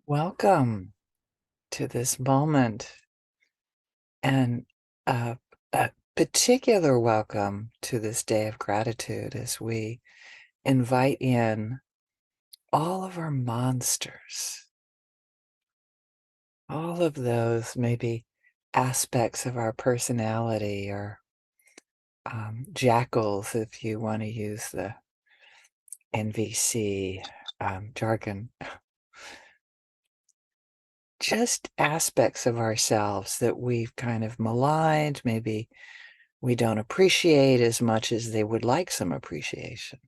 Welcome to this moment and a particular welcome to this day of gratitude as we invite in all of our monsters, all of those maybe aspects of our personality or jackals, if you want to use the NVC jargon, just aspects of ourselves that we've kind of maligned, maybe we don't appreciate as much as they would like some appreciation.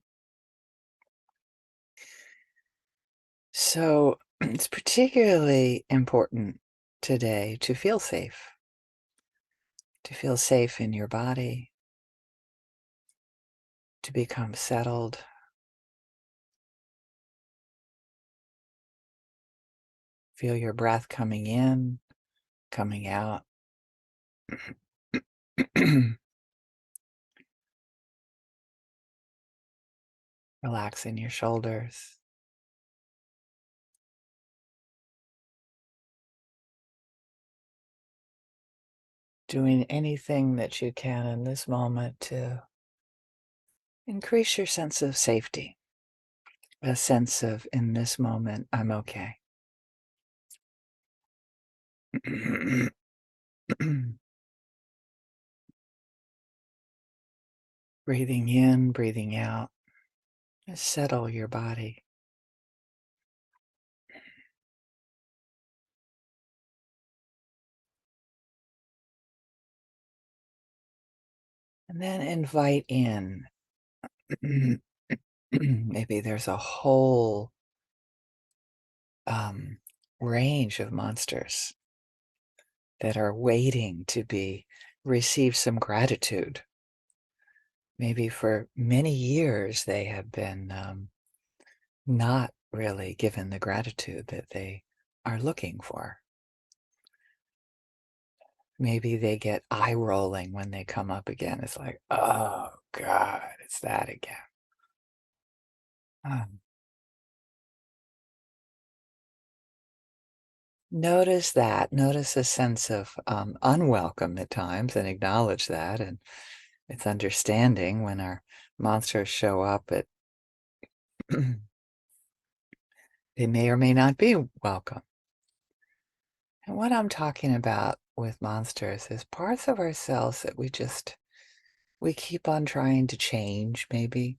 So it's particularly important today to feel safe in your body, to become settled. Feel your breath coming in, coming out. Relaxing your shoulders. Doing anything that you can in this moment to increase your sense of safety, a sense of, in this moment, I'm okay. Breathing in, breathing out. Just settle your body. And then invite in. Maybe there's a whole um, range of monsters that are waiting to be receive some gratitude. Maybe for many years they have been not really given the gratitude that they are looking for. Maybe they get eye rolling when they come up again. It's like, oh God, it's that again. Um, Notice that. Notice a sense of unwelcome at times and acknowledge that. And it's understanding when our monsters show up at they may or may not be welcome. And what I'm talking about with monsters is parts of ourselves that we keep on trying to change, maybe.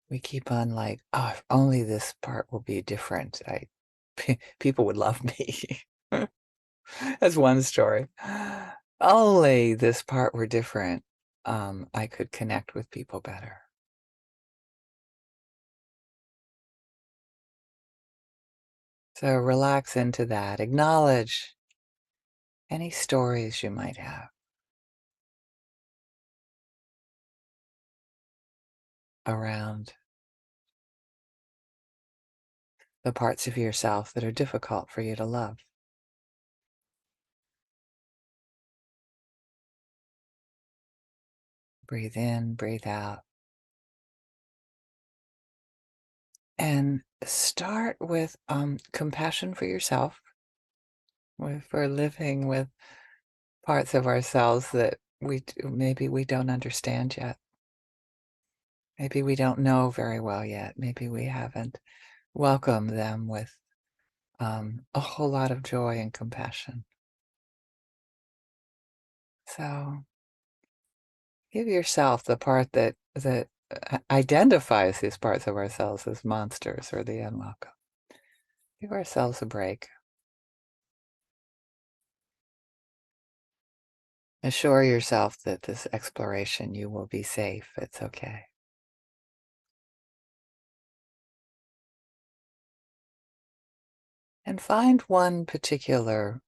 We keep on like, oh, if only this part will be different. People would love me. That's one story. Only this part were different. I could connect with people better. So relax into that. Acknowledge any stories you might have around the parts of yourself that are difficult for you to love. Breathe in, breathe out. And start with compassion for yourself, for living with parts of ourselves that maybe we don't understand yet. Maybe we don't know very well yet. Maybe we haven't welcomed them with a whole lot of joy and compassion. So give yourself the part that identifies these parts of ourselves as monsters or the unwelcome. Give ourselves a break. Assure yourself that this exploration you will be safe. It's okay. And find one particular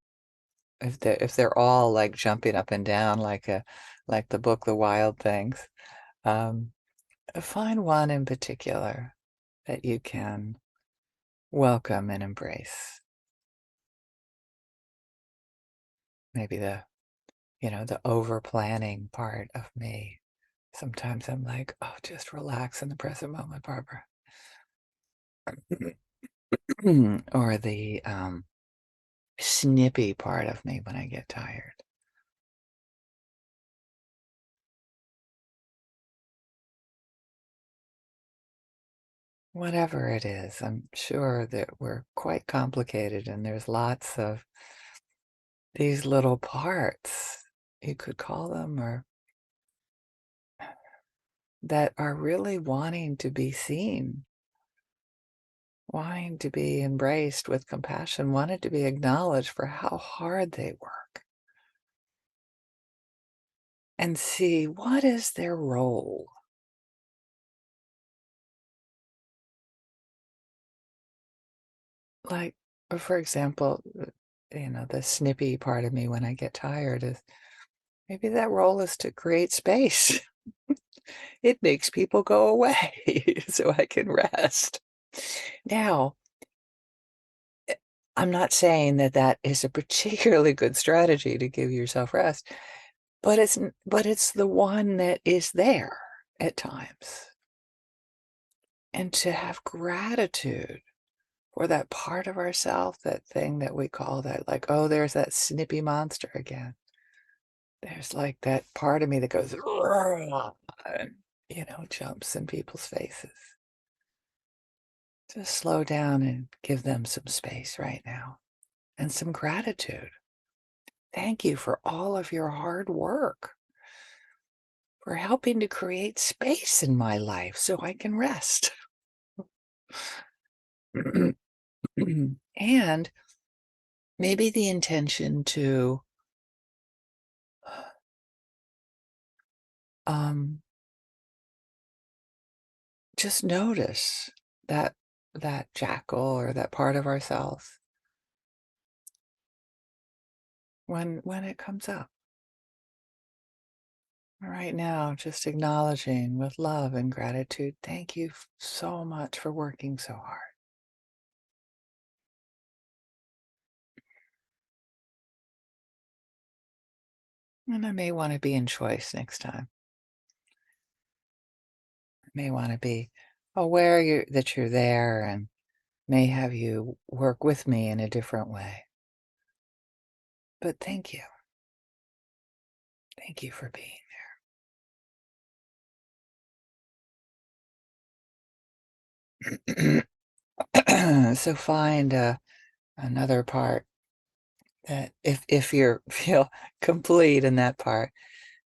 if they're all like jumping up and down like the book The Wild Things, um, find one in particular that you can welcome and embrace. Maybe the over planning part of me. Sometimes I'm like, oh, just relax in the present moment, Barbara. or the snippy part of me when I get tired. Whatever it is, I'm sure that we're quite complicated and there's lots of these little parts, you could call them, or that are really wanting to be seen, wanting to be embraced with compassion, wanting to be acknowledged for how hard they work, and see what is their role. Like, for example, the snippy part of me when I get tired is maybe that role is to create space. It makes people go away so I can rest. Now, I'm not saying that that is a particularly good strategy to give yourself rest, but it's the one that is there at times. And to have gratitude for that part of ourself, that thing that we call that, like, oh, there's that snippy monster again. There's like that part of me that goes, "Roar," and, jumps in people's faces. Just slow down and give them some space right now and some gratitude. Thank you for all of your hard work, for helping to create space in my life so I can rest. And maybe the intention to um, just notice that that jackal or that part of ourselves when it comes up. Right now, just acknowledging with love and gratitude. Thank you so much for working so hard. And I may want to be in choice next time. I may want to be aware that you're there and may have you work with me in a different way. But thank you. Thank you for being there. So find another part that if you feel complete in that part,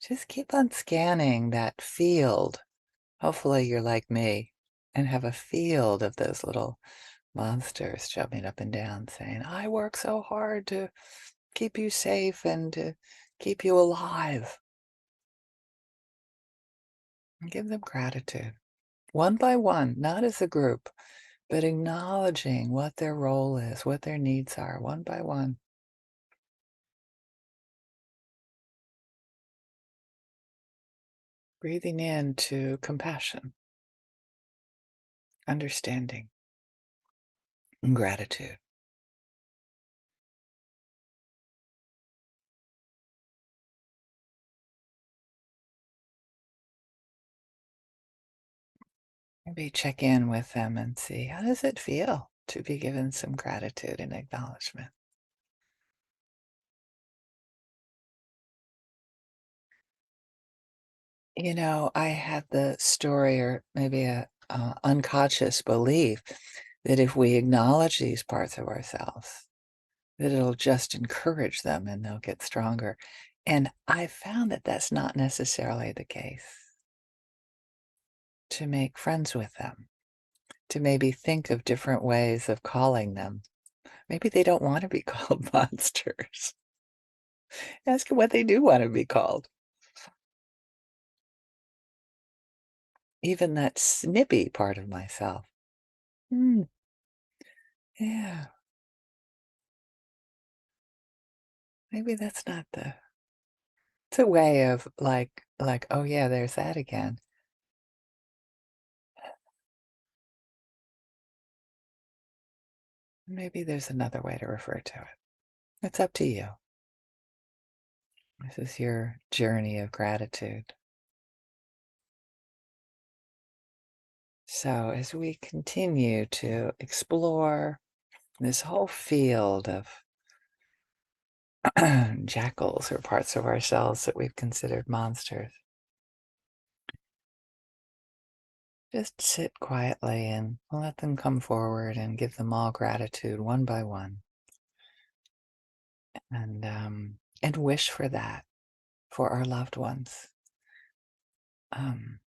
just keep on scanning that field. Hopefully you're like me and have a field of those little monsters jumping up and down saying, I work so hard to keep you safe and to keep you alive. And give them gratitude. One by one, not as a group, but acknowledging what their role is, what their needs are, one by one. Breathing into compassion, understanding, and gratitude. Maybe check in with them and see, how does it feel to be given some gratitude and acknowledgement? I had the story or maybe a unconscious belief that if we acknowledge these parts of ourselves, that it'll just encourage them and they'll get stronger. And I found that that's not necessarily the case. To make friends with them, to maybe think of different ways of calling them. Maybe they don't want to be called monsters. Ask them what they do want to be called. Even that snippy part of myself. Hmm, yeah, maybe that's not the it's a way of like, "Oh, yeah, there's that again." Maybe there's another way to refer to it. It's up to you. This is your journey of gratitude. So, as we continue to explore this whole field of jackals or parts of ourselves that we've considered monsters, just sit quietly and let them come forward and give them all gratitude one by one, and wish for that for our loved ones. Um,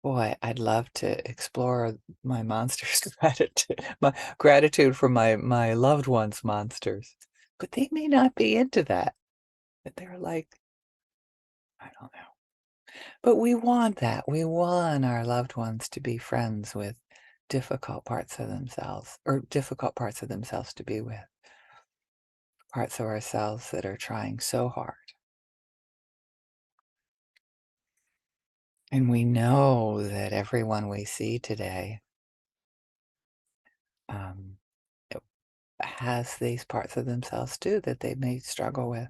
Boy, I'd love to explore my monsters' gratitude, my gratitude for my loved ones' monsters, but they may not be into that. But they're like, I don't know. But we want that. We want our loved ones to be friends with difficult parts of themselves, or difficult parts of themselves to be with, parts of ourselves that are trying so hard. And we know that everyone we see today um, has these parts of themselves too that they may struggle with.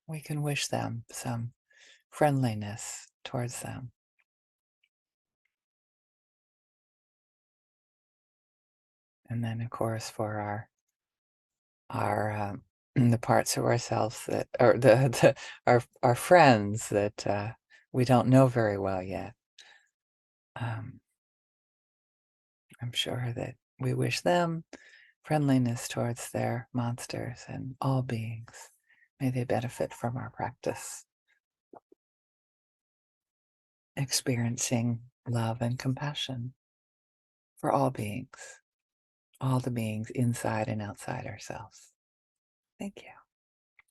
We can wish them some friendliness towards them. And then, of course, for our the parts of ourselves that or our friends that we don't know very well yet. Um, I'm sure that we wish them friendliness towards their monsters and all beings. May they benefit from our practice, experiencing love and compassion for all the beings inside and outside ourselves. Thank you.